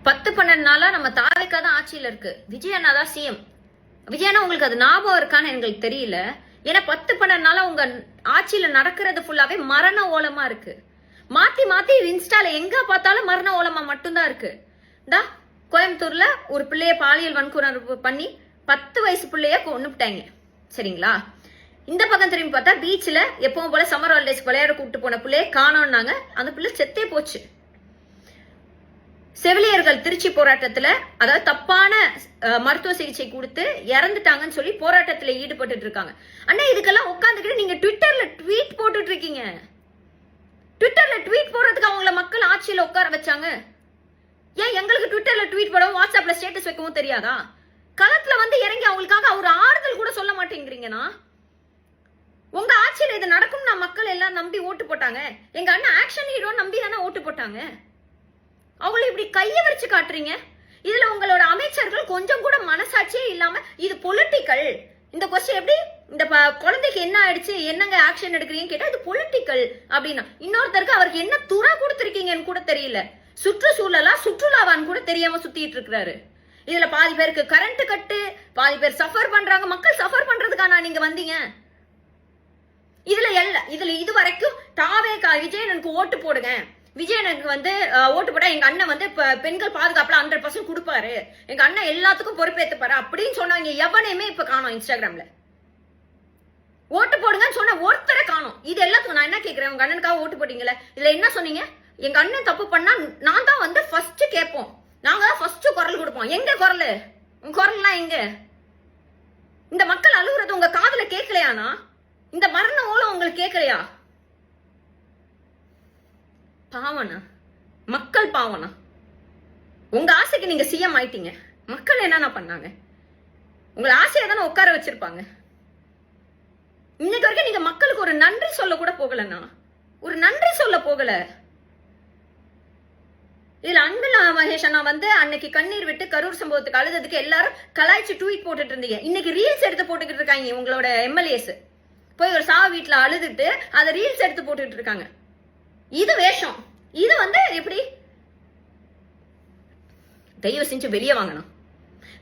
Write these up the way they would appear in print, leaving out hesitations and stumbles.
10-12 நாளா நம்ம தாவேக்கா தான் ஆட்சியில இருக்கு. விஜய் அண்ணா தான் சிஎம். விஜய் அண்ணா உங்களுக்கு அது ஞாபகம் இருக்கான்னு எங்களுக்கு தெரியல. ஏன்னா 10-12 நாளா உங்க ஆட்சியில நடக்கிறது ஃபுல்லாவே மரண ஓலமா இருக்கு. மாத்தி மாத்தி இன்ஸ்டால எங்க பார்த்தாலும் மரண ஓலமா மட்டும்தான் இருக்கு. கோயம்புத்தூர்ல ஒரு பிள்ளைய பாலியல் வன்கொடுமை பண்ணி 10 வயசு பிள்ளைய கொன்னுட்டாங்க. சரிங்களா? இந்த பக்கம் திரும்பி பார்த்தா பீச்ல எப்பவும் போல சம்மர் ஹாலிடேஸ்க்கு விளையாட கூப்பிட்டு போன பிள்ளைய காணோம்னாங்க. அந்த பிள்ளை செத்தே போச்சு. செவிலியர்கள் திருச்சி போராட்டத்துல, அதாவது தப்பான மருத்துவ சிகிச்சை கொடுத்து இறந்துட்டாங்கன்னு சொல்லி போராட்டத்துல ஈடுபட்டு இருக்காங்க. அண்ணா இதுக்கெல்லாம் உட்காந்துக்கிட்டு நீங்க ட்விட்டர்ல ட்வீட் போட்டுட்டு இருக்கீங்க. ட்விட்டர்ல ட்வீட் போடுறதுக்கு அவங்கள மக்கள் ஆட்சியில உட்கார வச்சாங்க. ஏன் எங்களுக்கு ட்விட்டர்ல ட்வீட் போடவும் வாட்ஸ்அப்ல ஸ்டேட்டஸ் வைக்கவும் தெரியாதா? களத்துல வந்து இறங்கி அவங்களுக்காக ஒரு ஆறுதல் கூட சொல்ல மாட்டேங்கிறீங்கன்னா, உங்க ஆட்சியில இது நடக்கும் நான் மக்கள் எல்லாம் நம்பி ஓட்டு போட்டாங்க. எங்க அண்ணன் ஆக்ஷன் ஹீரோ நம்பி தானே ஓட்டு போட்டாங்க. அவங்களை இப்படி கைய வச்சு காட்டுறீங்க. இதுல உங்களோட அமைச்சர்கள் கொஞ்சம் கூட மனசாட்சியே இல்லாம இது பொலிட்டிக்கல். இந்த கொஸ்டின் எப்படி இந்த குழந்தைக்கு என்ன ஆயிடுச்சு, என்னங்க ஆக்ஷன் எடுக்கிறீங்கன்னு கேட்டா இது பொலிட்டிக்கல் அப்படின்னா, இன்னொருத்தருக்கு அவருக்கு என்ன துறை கொடுத்துருக்கீங்கன்னு கூட தெரியல. சுற்றுச்சூழலா சுற்றுலாவான்னு கூட தெரியாம சுத்திட்டு இருக்கிறாரு. இதுல பாதி பேருக்கு கரண்ட் கட்டு, பாதி பேர் சஃபர் பண்றாங்க. மக்கள் சஃபர் பண்றதுக்கான நீங்க வந்தீங்க. இதுல இது வரைக்கும் தாவேக்கா விஜயனுக்கு ஓட்டு போடுங்க, விஜயனுக்கு வந்து ஓட்டு போட்டா எங்க அண்ணன் வந்து பெண்கள் பாதுகாப்புல 100% கொடுப்பாரு, எங்க அண்ணன் எல்லாத்துக்கும் பொறுப்பேற்றுப்பாரு அப்படின்னு சொன்னாங்க. எவனையுமே இப்ப காணோம். இன்ஸ்டாகிராம்ல ஓட்டு போடுங்கன்னு சொன்ன ஒருத்தரை காணோம். இது எல்லாத்துக்கும் நான் என்ன கேட்கிறேன், உங்க அண்ணனுக்காக ஓட்டு போட்டீங்கல்ல, இதுல என்ன சொன்னீங்க? எங்க அண்ணன் தப்பு பண்ணா நான் தான் வந்து ஃபர்ஸ்ட் கேட்போம், நாங்க தான் ஃபர்ஸ்ட் குரல் கொடுப்போம். எங்க குரல்? உங்க குரல்லாம் எங்க? இந்த மக்கள் அழுகுறது உங்க காதுல கேட்கலையானா? இந்த மரண ஓலம் உங்களுக்கு கேட்கலையா? பாவனா, மக்கள் பாவனா. உங்க ஆசைக்கு நீங்க சிஎம் ஆயிட்டீங்க. மக்கள் என்னன்னா பண்ணாங்க? உங்களை ஆசையா தானே உட்கார வச்சிருப்பாங்க. இன்னைக்கு வரைக்கும் நீங்க மக்களுக்கு ஒரு நன்றி சொல்ல கூட போகலண்ணா, ஒரு நன்றி சொல்ல போகல. இதுல அன்பில் மகேஷ் அண்ணா வந்து அன்னைக்கு கண்ணீர் விட்டு கரூர் சம்பவத்துக்கு அழுததுக்கு எல்லாரும் கலாய்ச்சி ட்வீட் போட்டுட்டு இருந்தீங்க. இன்னைக்கு ரீல்ஸ் எடுத்து போட்டுக்கிட்டு இருக்காங்க. உங்களோட எம்எல்ஏஸ் போய் ஒரு சாவு வீட்டுல அழுதுட்டு அதை ரீல்ஸ் எடுத்து போட்டுக்கிட்டு இருக்காங்க. இது வேஷம். இது வந்து எப்படி? தயவு செஞ்சு வெளியே வாங்கணும்.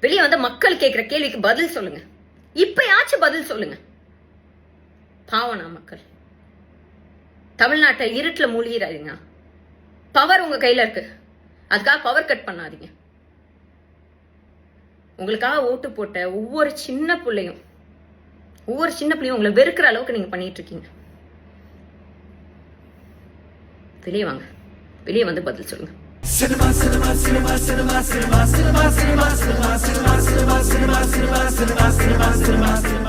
வெளியே வந்து மக்கள் கேட்கிற கேள்விக்கு பதில் சொல்லுங்க. இப்பயாச்சும் பதில் சொல்லுங்க. பாவனா மக்கள். தமிழ்நாட்டை இருட்டுல மூழ்கிறாதீங்க. பவர் உங்க கையில இருக்கு, அதுக்காக பவர் கட் பண்ணாதீங்க. உங்களுக்காக ஓட்டு போட்ட ஒவ்வொரு சின்ன பிள்ளையும் உங்களை வெறுக்கிற அளவுக்கு நீங்க பண்ணிட்டு இருக்கீங்க. வெளியே வாங்க, வெளியே வந்து பதில் சொல்லுங்க. Cinema, cinema, cinema, cinema, cinema, cinema, cinema, cinema, cinema, cinema, cinema, cinema, cinema, cinema, cinema.